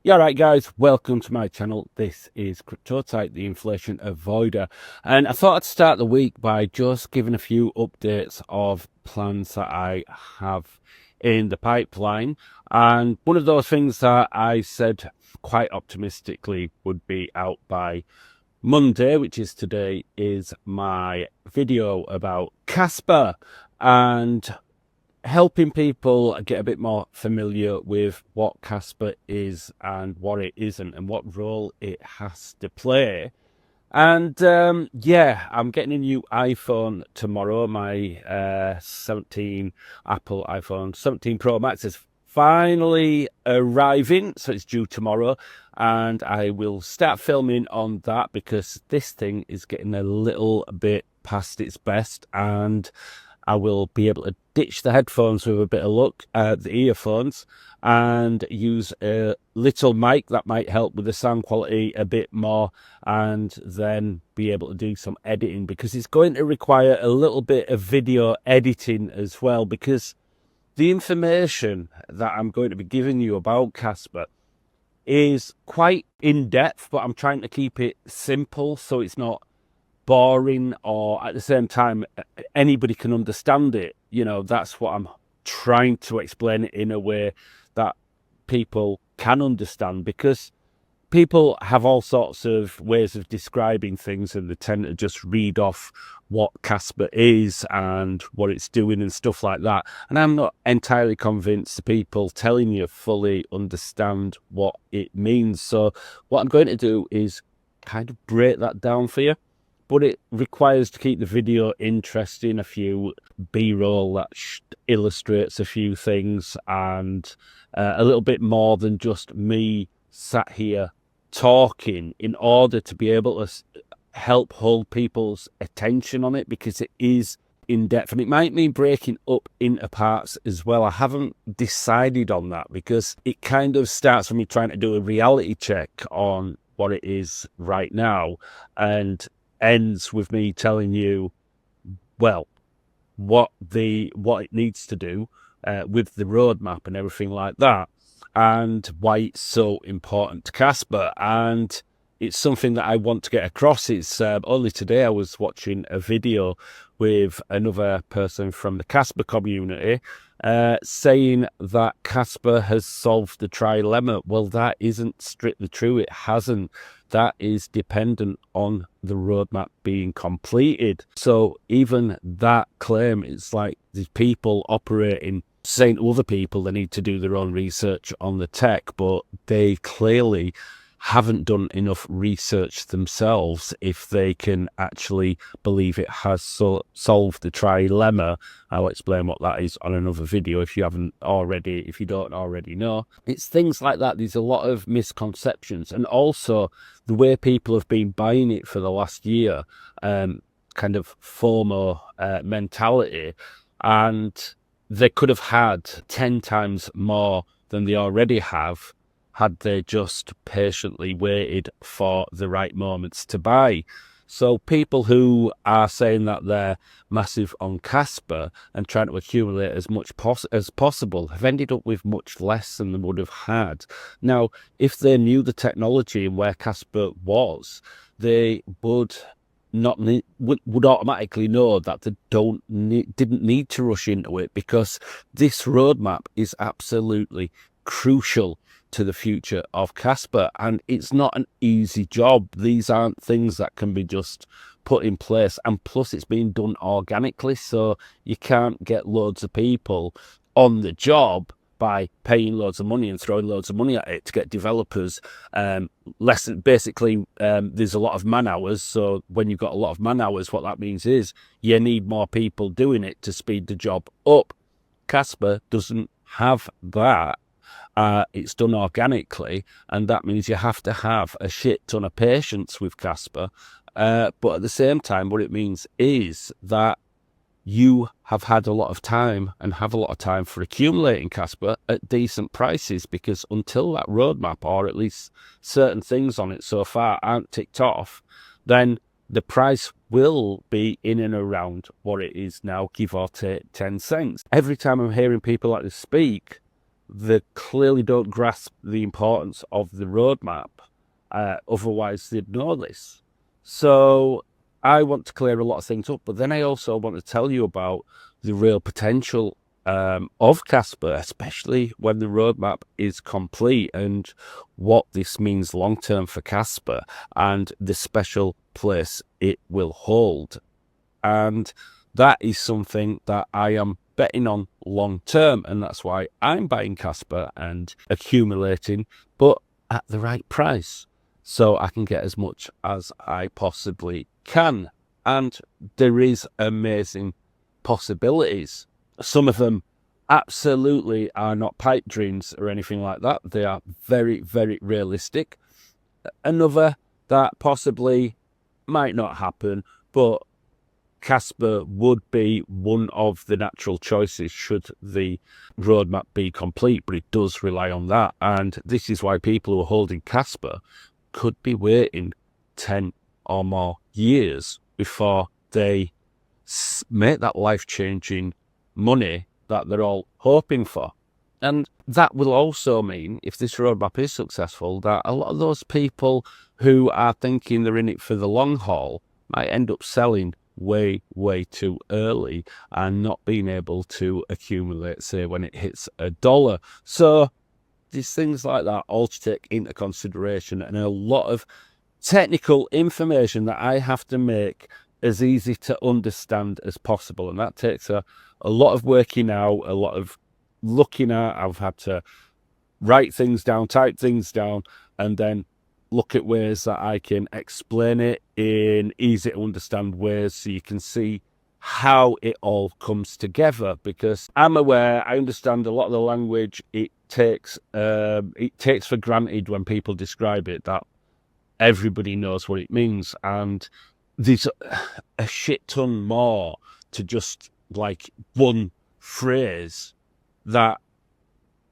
Yeah, right, guys, welcome to my channel. This is CryptoType, the inflation avoider, and I thought I'd start the week by just giving a few updates of plans that I have in the pipeline. And one of those things that I said quite optimistically would be out by Monday, which is today, is my video about Kaspa and helping people get a bit more familiar with what Kaspa is and what it isn't and what role it has to play. And yeah, I'm getting a new iPhone tomorrow. My 17 Apple iPhone 17 Pro Max is finally arriving, so it's due tomorrow, and I will start filming on that because this thing is getting a little bit past its best, and I will be able to ditch the headphones with a bit of luck, the earphones, and use a little mic that might help with the sound quality a bit more, and then be able to do some editing, because it's going to require a little bit of video editing as well, because the information that I'm going to be giving you about Kaspa is quite in-depth, but I'm trying to keep it simple so it's not boring, or at the same time anybody can understand it. You know, that's what I'm trying to explain it in a way that people can understand, because people have all sorts of ways of describing things and they tend to just read off what Kaspa is and what it's doing and stuff like that, and I'm not entirely convinced the people telling you fully understand what it means. So what I'm going to do is kind of break that down for you, but it requires to keep the video interesting, a few B-roll that illustrates a few things, and a little bit more than just me sat here talking, in order to be able to help hold people's attention on it, because it is in depth, and it might mean breaking up into parts as well. I haven't decided on that, because it kind of starts with me trying to do a reality check on what it is right now, and ends with me telling you, well, what it needs to do with the roadmap and everything like that, and why it's so important to Kaspa. And it's something that I want to get across. It's only today I was watching a video with another person from the Kaspa community saying that Kaspa has solved the trilemma. Well, that isn't strictly true. It hasn't. That is dependent on the roadmap being completed. So even that claim, it's like these people operating, saying to other people they need to do their own research on the tech, but they clearly haven't done enough research themselves if they can actually believe it has solved the trilemma. I'll explain what that is on another video if you don't already know. It's things like that. There's a lot of misconceptions, and also the way people have been buying it for the last year, kind of FOMO mentality, and they could have had 10 times more than they already have had they just patiently waited for the right moments to buy. So people who are saying that they're massive on Kaspa and trying to accumulate as much as possible have ended up with much less than they would have had. Now, if they knew the technology and where Kaspa was, they would automatically know that they didn't need to rush into it, because this roadmap is absolutely crucial to the future of Kaspa, and it's not an easy job. These aren't things that can be just put in place, and plus it's being done organically, so you can't get loads of people on the job by paying loads of money and throwing loads of money at it to get developers. Basically, there's a lot of man hours, so when you've got a lot of man hours, what that means is you need more people doing it to speed the job up. Kaspa doesn't have that. It's done organically, and that means you have to have a shit ton of patience with Kaspa. But at the same time, what it means is that you have had a lot of time and have a lot of time for accumulating Kaspa at decent prices, because until that roadmap, or at least certain things on it so far, aren't ticked off, then the price will be in and around what it is now, give or take 10 cents. Every time I'm hearing people like this speak, they clearly don't grasp the importance of the roadmap. Otherwise, they'd know this. So I want to clear a lot of things up, but then I also want to tell you about the real potential of Kaspa, especially when the roadmap is complete, and what this means long term for Kaspa and the special place it will hold. And that is something that I am betting on long term, and that's why I'm buying Kaspa and accumulating, but at the right price, so I can get as much as I possibly can. And there is amazing possibilities. Some of them absolutely are not pipe dreams or anything like that. They are very, very realistic. Another that possibly might not happen, but Kaspa would be one of the natural choices should the roadmap be complete, but it does rely on that. And this is why people who are holding Kaspa could be waiting 10 or more years before they make that life-changing money that they're all hoping for. And that will also mean, if this roadmap is successful, that a lot of those people who are thinking they're in it for the long haul might end up selling way, way too early and not being able to accumulate, say, when it hits $1. So there's things like that all to take into consideration, and a lot of technical information that I have to make as easy to understand as possible. And that takes a lot of working out, a lot of looking at. I've had to write things down, type things down, and then look at ways that I can explain it in easy to understand ways so you can see how it all comes together. Because I'm aware, I understand a lot of the language it takes for granted when people describe it, that everybody knows what it means, and there's a shit ton more to just like one phrase that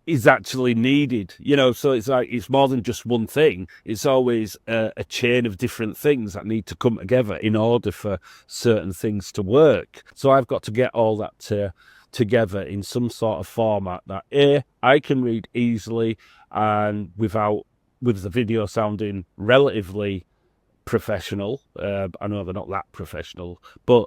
is actually needed, so it's like it's more than just one thing. It's always a chain of different things that need to come together in order for certain things to work. So I've got to get all that together in some sort of format that I can read easily and with the video sounding relatively professional. I know they're not that professional, but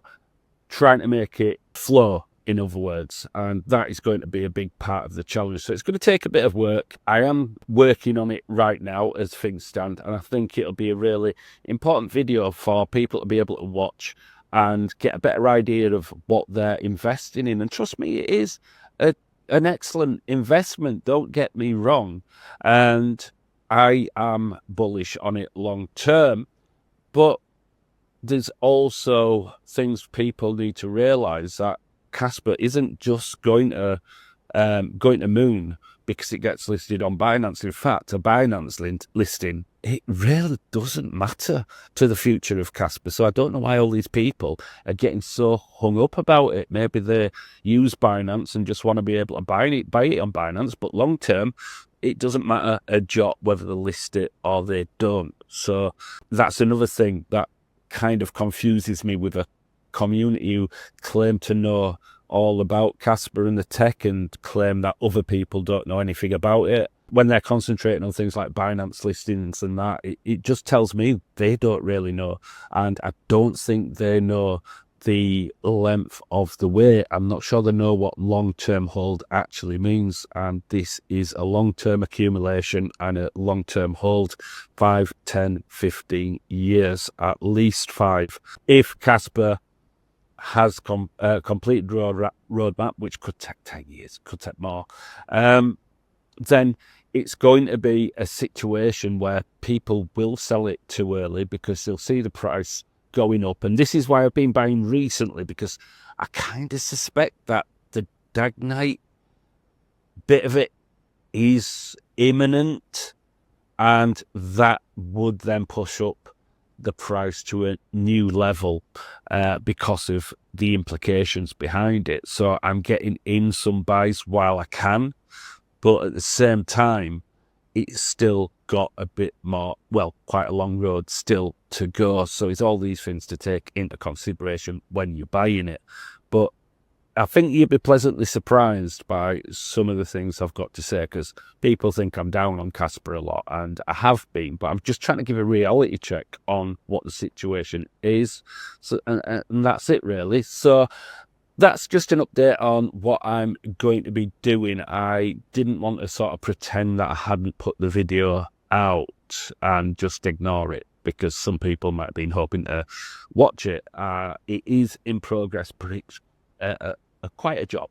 trying to make it flow, in other words, and that is going to be a big part of the challenge. So it's going to take a bit of work. I am working on it right now as things stand, and I think it'll be a really important video for people to be able to watch and get a better idea of what they're investing in. And trust me, it is an excellent investment, don't get me wrong, and I am bullish on it long term. But there's also things people need to realize, that Kaspa isn't just going to moon because it gets listed on Binance. In fact, a Binance listing, it really doesn't matter to the future of Kaspa. So I don't know why all these people are getting so hung up about it. Maybe they use Binance and just want to be able to buy it on Binance, but long term, it doesn't matter a jot whether they list it or they don't. So that's another thing that kind of confuses me with a community who claim to know all about Kaspa and the tech and claim that other people don't know anything about it. When they're concentrating on things like Binance listings and that, it just tells me they don't really know. And I don't think they know the length of the way. I'm not sure they know what long-term hold actually means. And this is a long-term accumulation and a long-term hold, 5, 10, 15 years, at least 5. If Kaspa has completed roadmap, which could take 10 years, could take more, then it's going to be a situation where people will sell it too early because they'll see the price going up. And this is why I've been buying recently, because I kind of suspect that the Dagnite bit of it is imminent, and that would then push up the price to a new level because of the implications behind it. So I'm getting in some buys while I can, but at the same time, it's still got a bit more, well, quite a long road still to go. So it's all these things to take into consideration when you're buying it. But I think you'd be pleasantly surprised by some of the things I've got to say, because people think I'm down on Kaspa a lot, and I have been, but I'm just trying to give a reality check on what the situation is. So, and that's it, really. So that's just an update on what I'm going to be doing. I didn't want to sort of pretend that I hadn't put the video out and just ignore it, because some people might have been hoping to watch it. It is in progress, but it's quite a job.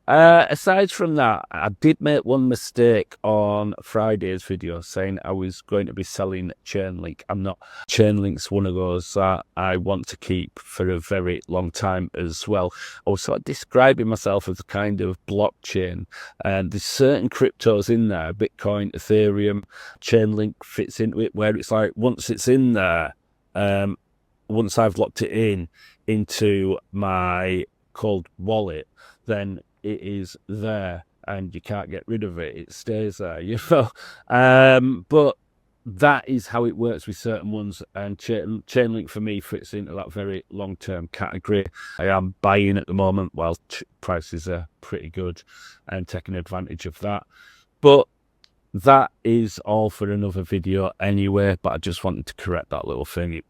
Aside from that, I did make one mistake on Friday's video, saying I was going to be selling Chainlink. I'm not. Chainlink's one of those that I want to keep for a very long time as well. I was sort of describing myself as a kind of blockchain, and there's certain cryptos in there, Bitcoin, Ethereum, Chainlink fits into it, where it's like once it's in there, once I've locked it into my cold wallet, then it is there and you can't get rid of it. It stays there, you know. But that is how it works with certain ones, and Chainlink for me fits into that very long-term category. I am buying at the moment while prices are pretty good and taking advantage of that. But that is all for another video anyway, but I just wanted to correct that little thing.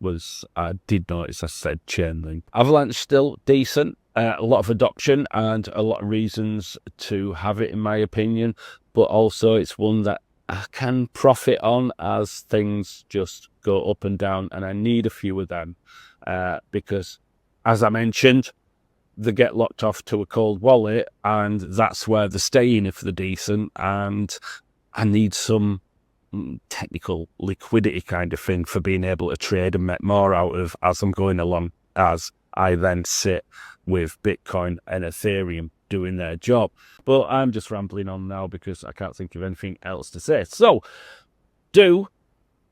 I did notice I said Chainlink. Avalanche still decent. A lot of adoption and a lot of reasons to have it, in my opinion, but also it's one that I can profit on as things just go up and down, and I need a few of them because, as I mentioned, they get locked off to a cold wallet, and that's where they're staying if they're decent, and I need some technical liquidity kind of thing for being able to trade and make more out of as I'm going along, as I then sit with Bitcoin and Ethereum doing their job. But I'm just rambling on now because I can't think of anything else to say. So do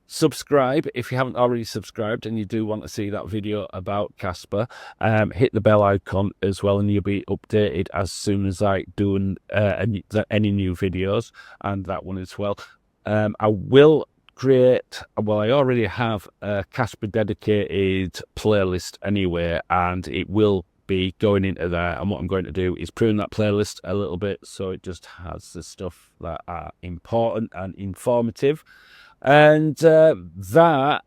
subscribe if you haven't already subscribed and you do want to see that video about Kaspa. Hit the bell icon as well, and you'll be updated as soon as I do any new videos, and that one as well. I will create, well, I already have a Kaspa dedicated playlist anyway, and it will be going into there, and what I'm going to do is prune that playlist a little bit so it just has the stuff that are important and informative. And that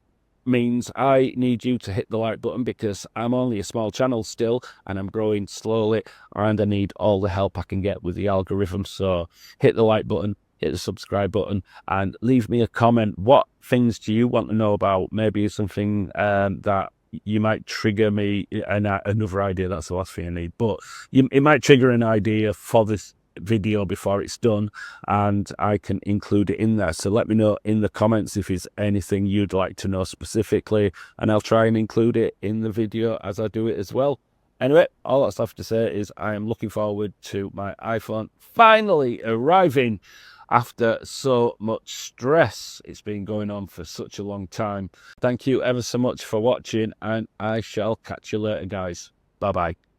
means I need you to hit the like button, because I'm only a small channel still and I'm growing slowly, and I need all the help I can get with the algorithm. So hit the like button, hit the subscribe button, and leave me a comment. What things do you want to know about? Maybe something that you might trigger me another idea. That's the last thing I need, but it might trigger an idea for this video before it's done, and I can include it in there. So let me know in the comments if there's anything you'd like to know specifically, and I'll try and include it in the video as I do it as well. Anyway, all that's left to say is I am looking forward to my iPhone finally arriving after so much stress. It's been going on for such a long time. Thank you ever so much for watching, and I shall catch you later, guys. Bye bye.